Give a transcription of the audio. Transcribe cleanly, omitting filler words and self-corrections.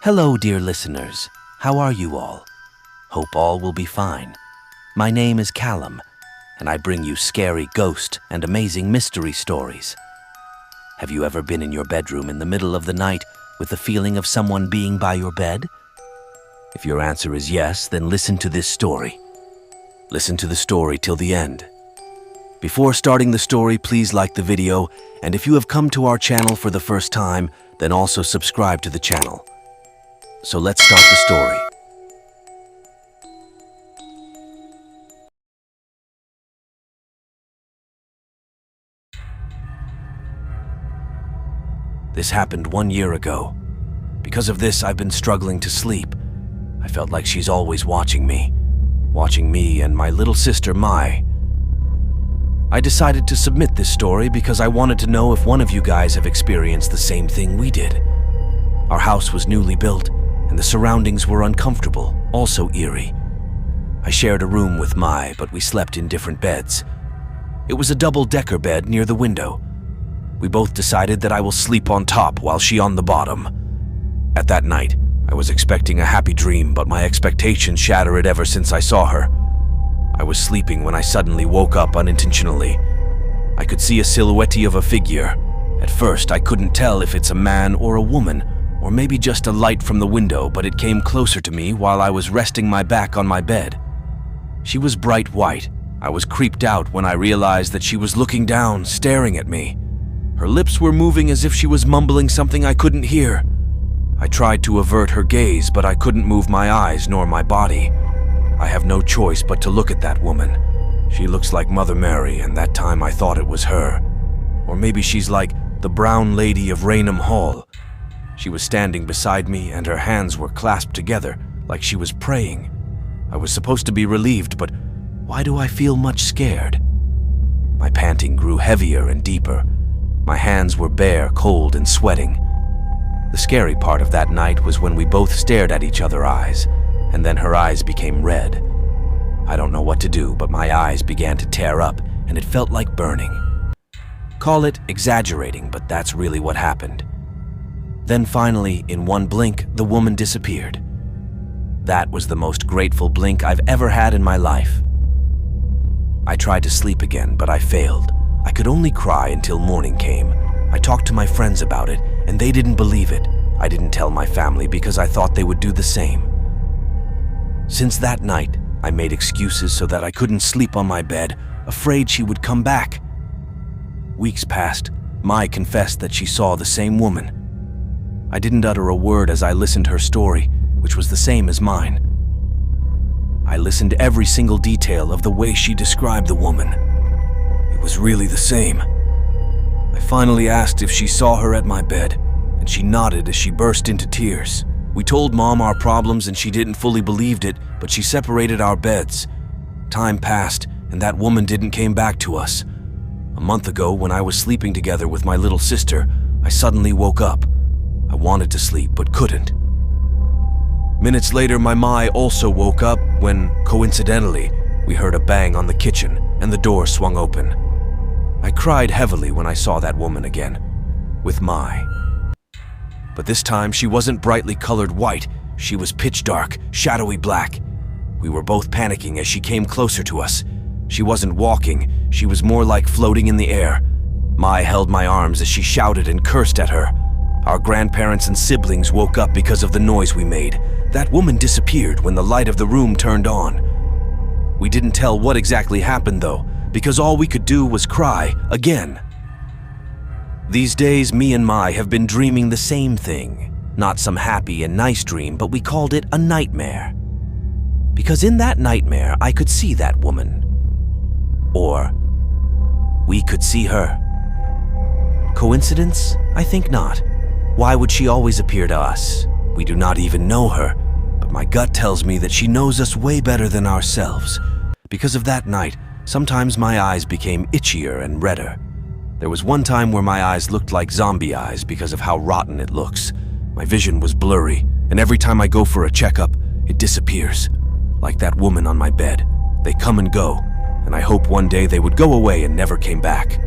Hello, dear listeners. How are you all? Hope all will be fine. My name is Callum, and I bring you scary ghost and amazing mystery stories. Have you ever been in your bedroom in the middle of the night with the feeling of someone being by your bed? If your answer is yes, then listen to this story. Listen to the story till the end. Before starting the story, please like the video, and if you have come to our channel for the first time, then also subscribe to the channel. So let's start the story. This happened 1 year ago. Because of this, I've been struggling to sleep. I felt like she's always watching me and my little sister, Mai. I decided to submit this story because I wanted to know if one of you guys have experienced the same thing we did. Our house was newly built, and the surroundings were uncomfortable, also eerie. I shared a room with Mai, but we slept in different beds. It was a double-decker bed near the window. We both decided that I will sleep on top while she on the bottom. At that night, I was expecting a happy dream, but my expectations shattered ever since I saw her. I was sleeping when I suddenly woke up unintentionally. I could see a silhouette of a figure. At first, I couldn't tell if it's a man or a woman, or maybe just a light from the window, but it came closer to me while I was resting my back on my bed. She was bright white. I was creeped out when I realized that she was looking down, staring at me. Her lips were moving as if she was mumbling something I couldn't hear. I tried to avert her gaze, but I couldn't move my eyes nor my body. I have no choice but to look at that woman. She looks like Mother Mary, and that time I thought it was her. Or maybe she's like the brown lady of Raynham Hall. She was standing beside me, and her hands were clasped together, like she was praying. I was supposed to be relieved, but why do I feel much scared? My panting grew heavier and deeper. My hands were bare, cold, and sweating. The scary part of that night was when we both stared at each other's eyes, and then her eyes became red. I don't know what to do, but my eyes began to tear up, and it felt like burning. Call it exaggerating, but that's really what happened. Then finally, in one blink, the woman disappeared. That was the most grateful blink I've ever had in my life. I tried to sleep again, but I failed. I could only cry until morning came. I talked to my friends about it, and they didn't believe it. I didn't tell my family because I thought they would do the same. Since that night, I made excuses so that I couldn't sleep on my bed, afraid she would come back. Weeks passed. Mai confessed that she saw the same woman. I didn't utter a word as I listened to her story, which was the same as mine. I listened to every single detail of the way she described the woman. It was really the same. I finally asked if she saw her at my bed, and she nodded as she burst into tears. We told Mom our problems and she didn't fully believe it, but she separated our beds. Time passed, and that woman didn't came back to us. A month ago, when I was sleeping together with my little sister, I suddenly woke up. I wanted to sleep, but couldn't. Minutes later, my Mai also woke up when, coincidentally, we heard a bang on the kitchen and the door swung open. I cried heavily when I saw that woman again, with Mai. But this time, she wasn't brightly colored white. She was pitch dark, shadowy black. We were both panicking as she came closer to us. She wasn't walking, she was more like floating in the air. Mai held my arms as she shouted and cursed at her. Our grandparents and siblings woke up because of the noise we made. That woman disappeared when the light of the room turned on. We didn't tell what exactly happened though, because all we could do was cry again. These days, me and Mai have been dreaming the same thing. Not some happy and nice dream, but we called it a nightmare. Because in that nightmare, I could see that woman. Or we could see her. Coincidence? I think not. Why would she always appear to us? We do not even know her, but my gut tells me that she knows us way better than ourselves. Because of that night, sometimes my eyes became itchier and redder. There was one time where my eyes looked like zombie eyes because of how rotten it looks. My vision was blurry, and every time I go for a checkup, it disappears. Like that woman on my bed. They come and go, and I hope one day they would go away and never came back.